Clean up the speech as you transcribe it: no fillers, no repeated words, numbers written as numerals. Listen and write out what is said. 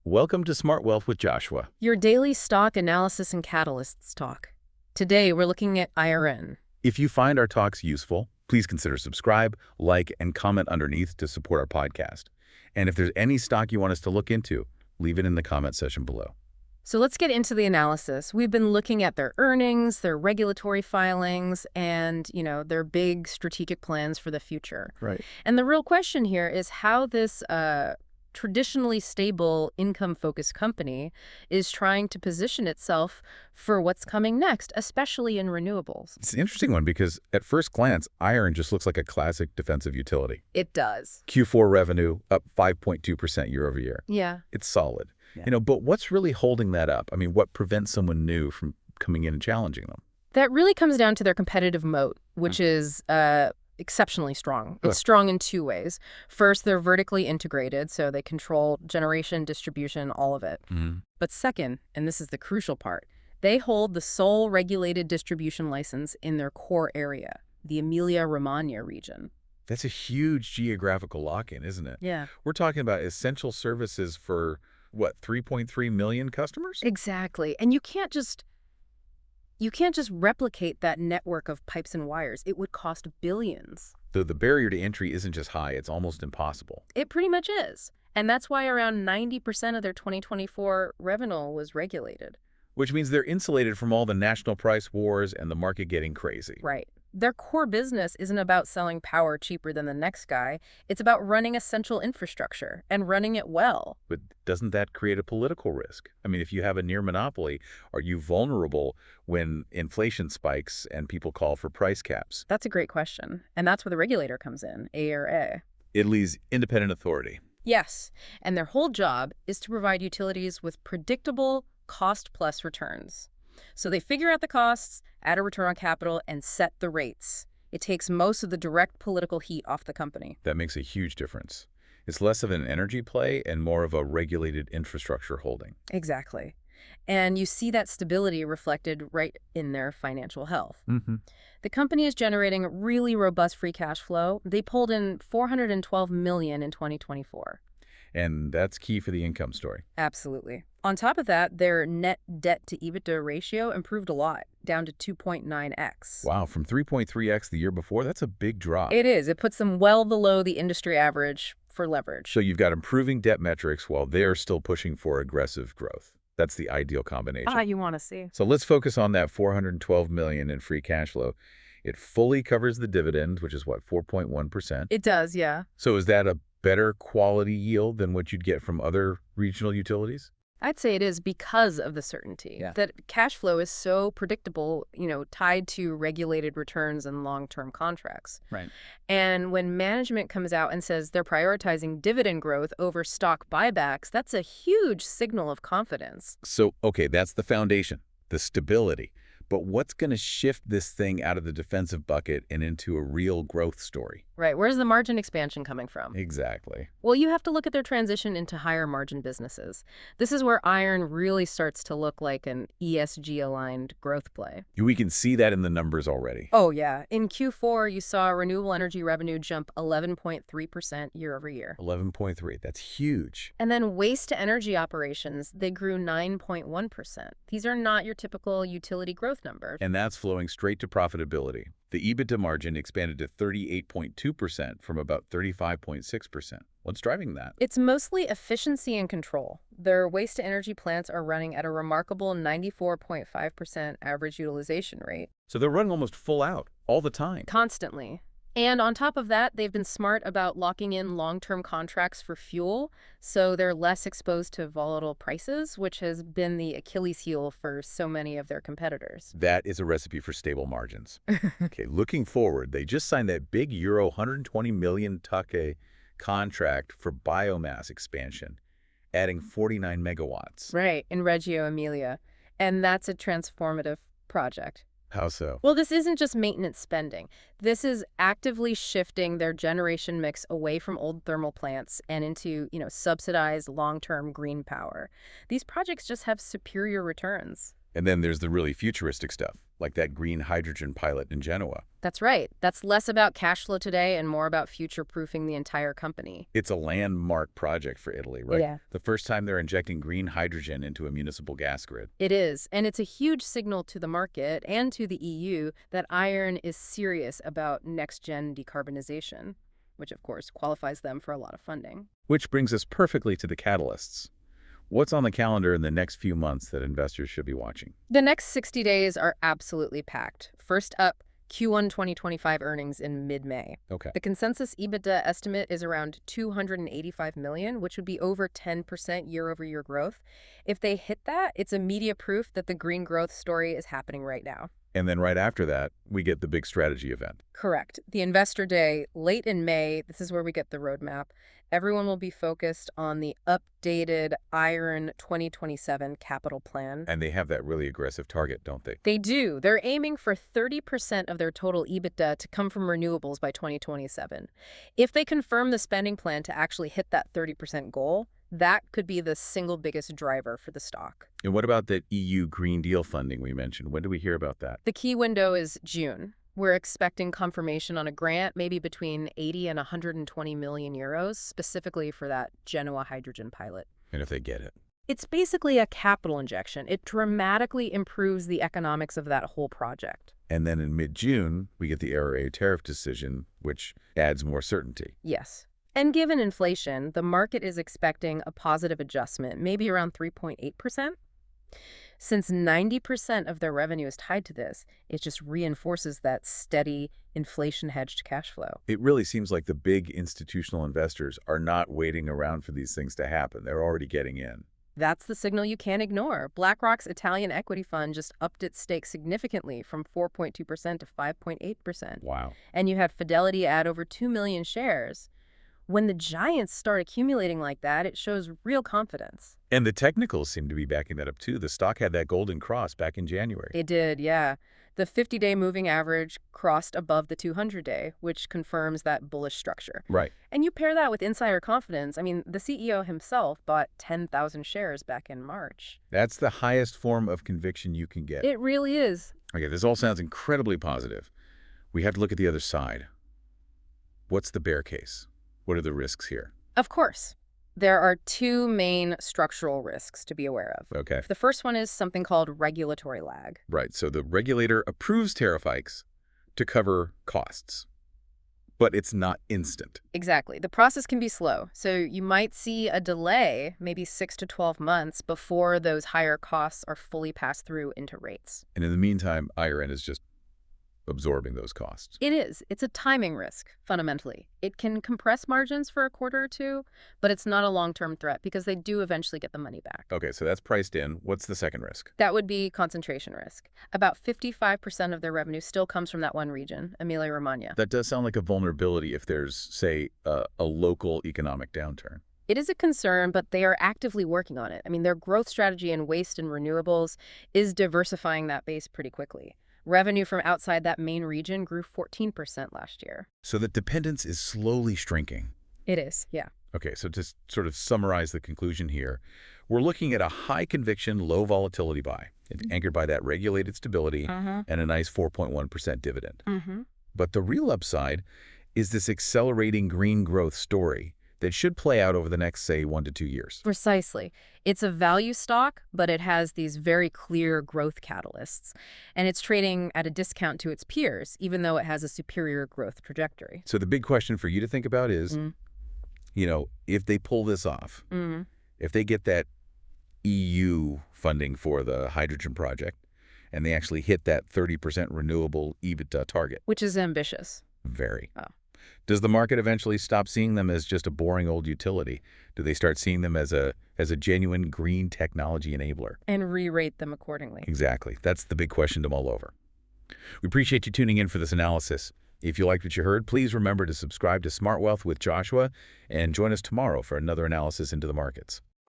Welcome to Smart Wealth with Joshua. Your daily stock analysis and catalysts talk. Today, we're looking at IREN. If you find our talks useful, please consider subscribe, like, and comment underneath to support our podcast. And if there's any stock you want us to look into, leave it in the comment section below. So let's get into the analysis. We've been looking at their earnings, their regulatory filings, and, their big strategic plans for the future. Right. And the real question here is how this traditionally stable income-focused company is trying to position itself for what's coming next, especially in renewables. It's an interesting one because at first glance, IREN just looks like a classic defensive utility. It does. Q4 revenue up 5.2% year over year. Yeah. It's solid. Yeah. But what's really holding that up? I mean, what prevents someone new from coming in and challenging them? That really comes down to their competitive moat, which is exceptionally strong. It's strong in two ways. First, they're vertically integrated, so they control generation, distribution, all of it. But second, and this is the crucial part, they hold the sole regulated distribution license in their core area, the Emilia-Romagna region. That's a huge geographical lock-in, isn't it? Yeah. We're talking about essential services for, 3.3 million customers? Exactly. And you can't just replicate that network of pipes and wires. It would cost billions. Though the barrier to entry isn't just high, it's almost impossible. It pretty much is. And that's why around 90% of their 2024 revenue was regulated. Which means they're insulated from all the national price wars and the market getting crazy. Right. Their core business isn't about selling power cheaper than the next guy. It's about running essential infrastructure and running it well. But doesn't that create a political risk? I mean, if you have a near monopoly, are you vulnerable when inflation spikes and people call for price caps? That's a great question. And that's where the regulator comes in, ARA. Italy's independent authority. Yes. And their whole job is to provide utilities with predictable cost-plus returns. So they figure out the costs, add a return on capital, and set the rates. It takes most of the direct political heat off the company. That makes a huge difference. It's less of an energy play and more of a regulated infrastructure holding. Exactly. And you see that stability reflected right in their financial health. The company is generating really robust free cash flow. They pulled in $412 million in 2024. And that's key for the income story. Absolutely. On top of that, their net debt to EBITDA ratio improved a lot, down to 2.9x. Wow, from 3.3x the year before, that's a big drop. It is. It puts them well below the industry average for leverage. So you've got improving debt metrics while they're still pushing for aggressive growth. That's the ideal combination. You want to see. So let's focus on that $412 million in free cash flow. It fully covers the dividend, which is 4.1%. It does, yeah. So is that a better quality yield than what you'd get from other regional utilities? I'd say it is because of the certainty. Yeah. That cash flow is so predictable, tied to regulated returns and long-term contracts. Right. And when management comes out and says they're prioritizing dividend growth over stock buybacks, that's a huge signal of confidence. So, okay, that's the foundation, the stability. But what's going to shift this thing out of the defensive bucket and into a real growth story? Right. Where's the margin expansion coming from? Exactly. Well, you have to look at their transition into higher margin businesses. This is where IREN really starts to look like an ESG-aligned growth play. We can see that in the numbers already. Oh, yeah. In Q4, you saw renewable energy revenue jump 11.3% year over year. 11.3. That's huge. And then waste-to-energy operations, they grew 9.1%. These are not your typical utility growth numbers. And that's flowing straight to profitability. The EBITDA margin expanded to 38.2% from about 35.6%. What's driving that? It's mostly efficiency and control. Their waste-to-energy plants are running at a remarkable 94.5% average utilization rate. So they're running almost full out all the time. Constantly. And on top of that, they've been smart about locking in long-term contracts for fuel, so they're less exposed to volatile prices, which has been the Achilles heel for so many of their competitors. That is a recipe for stable margins. Okay, looking forward, they just signed that big euro 120 million take contract for biomass expansion, adding 49 megawatts. Right, in Reggio Emilia. And that's a transformative project. How so? Well, this isn't just maintenance spending. This is actively shifting their generation mix away from old thermal plants and into, subsidized long-term green power. These projects just have superior returns. And then there's the really futuristic stuff, like that green hydrogen pilot in Genoa. That's right. That's less about cash flow today and more about future-proofing the entire company. It's a landmark project for Italy, right? Yeah. The first time they're injecting green hydrogen into a municipal gas grid. It is, and it's a huge signal to the market and to the EU that IREN is serious about next-gen decarbonization, which of course qualifies them for a lot of funding. Which brings us perfectly to the catalysts. What's on the calendar in the next few months that investors should be watching? The next 60 days are absolutely packed. First up, Q1 2025 earnings in mid-May. Okay. The consensus EBITDA estimate is around $285 million, which would be over 10% year-over-year growth. If they hit that, it's immediate proof that the green growth story is happening right now. And then right after that, we get the big strategy event. Correct. The Investor Day, late in May, this is where we get the roadmap. Everyone will be focused on the updated IREN 2027 capital plan. And they have that really aggressive target, don't they? They do. They're aiming for 30% of their total EBITDA to come from renewables by 2027. If they confirm the spending plan to actually hit that 30% goal, that could be the single biggest driver for the stock. And what about that EU Green Deal funding we mentioned? When do we hear about that? The key window is June. We're expecting confirmation on a grant, maybe between 80 and 120 million euros, specifically for that Genoa hydrogen pilot. And if they get it? It's basically a capital injection. It dramatically improves the economics of that whole project. And then in mid-June, we get the IRA tariff decision, which adds more certainty. Yes. And given inflation, the market is expecting a positive adjustment, maybe around 3.8%. Since 90% of their revenue is tied to this, it just reinforces that steady, inflation-hedged cash flow. It really seems like the big institutional investors are not waiting around for these things to happen. They're already getting in. That's the signal you can't ignore. BlackRock's Italian equity fund just upped its stake significantly from 4.2% to 5.8%. Wow. And you had Fidelity add over 2 million shares. When the giants start accumulating like that, it shows real confidence. And the technicals seem to be backing that up too. The stock had that golden cross back in January. It did, yeah. The 50-day moving average crossed above the 200-day, which confirms that bullish structure. Right. And you pair that with insider confidence. I mean, the CEO himself bought 10,000 shares back in March. That's the highest form of conviction you can get. It really is. Okay, this all sounds incredibly positive. We have to look at the other side. What's the bear case? What are the risks here? Of course. There are two main structural risks to be aware of. Okay. The first one is something called regulatory lag. Right, so the regulator approves tariff hikes to cover costs, but it's not instant. Exactly. The process can be slow, so you might see a delay, maybe 6 to 12 months, before those higher costs are fully passed through into rates. And in the meantime, IREN is just absorbing those costs. It is. It's a timing risk, fundamentally. It can compress margins for a quarter or two, but it's not a long-term threat because they do eventually get the money back. Okay, so that's priced in. What's the second risk? That would be concentration risk. About 55% of their revenue still comes from that one region, Emilia-Romagna. That does sound like a vulnerability if there's, say, a local economic downturn. It is a concern, but they are actively working on it. I mean, their growth strategy in waste and renewables is diversifying that base pretty quickly. Revenue from outside that main region grew 14% last year. So the dependence is slowly shrinking. It is, yeah. Okay, so to sort of summarize the conclusion here, we're looking at a high-conviction, low-volatility buy, anchored by that regulated stability and a nice 4.1% dividend. But the real upside is this accelerating green growth story that should play out over the next, say, 1 to 2 years. Precisely. It's a value stock, but it has these very clear growth catalysts. And it's trading at a discount to its peers, even though it has a superior growth trajectory. So the big question for you to think about is, you know, if they pull this off, if they get that EU funding for the hydrogen project, and they actually hit that 30% renewable EBITDA target. Which is ambitious. Very. Oh. Does the market eventually stop seeing them as just a boring old utility? Do they start seeing them as a genuine green technology enabler? And re-rate them accordingly. Exactly. That's the big question to mull over. We appreciate you tuning in for this analysis. If you liked what you heard, please remember to subscribe to Smart Wealth with Joshua and join us tomorrow for another analysis into the markets.